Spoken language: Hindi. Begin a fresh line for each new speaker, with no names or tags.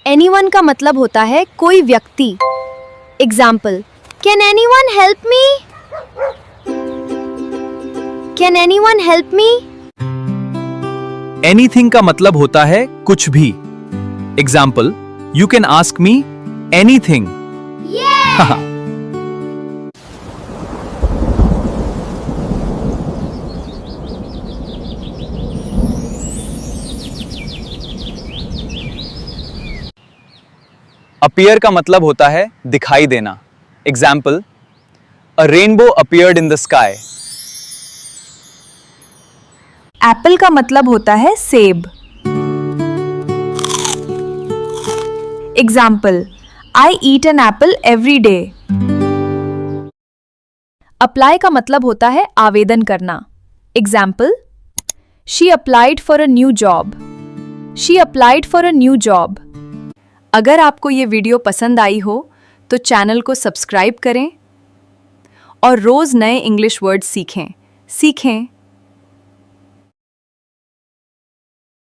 एनीवन का मतलब होता है कोई व्यक्ति। Example, can anyone help me? Can anyone help me?
Anything का मतलब होता है कुछ भी। Example, you can ask me anything. Appear का मतलब होता है दिखाई देना। Example, a rainbow appeared in the sky.
Apple का मतलब होता है सेब। Example, I eat an apple every day.
Apply का मतलब होता है आवेदन करना। Example, she applied for a new job. She applied for a new job. अगर आपको ये वीडियो पसंद आई हो तो चैनल को सब्सक्राइब करें और रोज नए इंग्लिश वर्ड सीखें।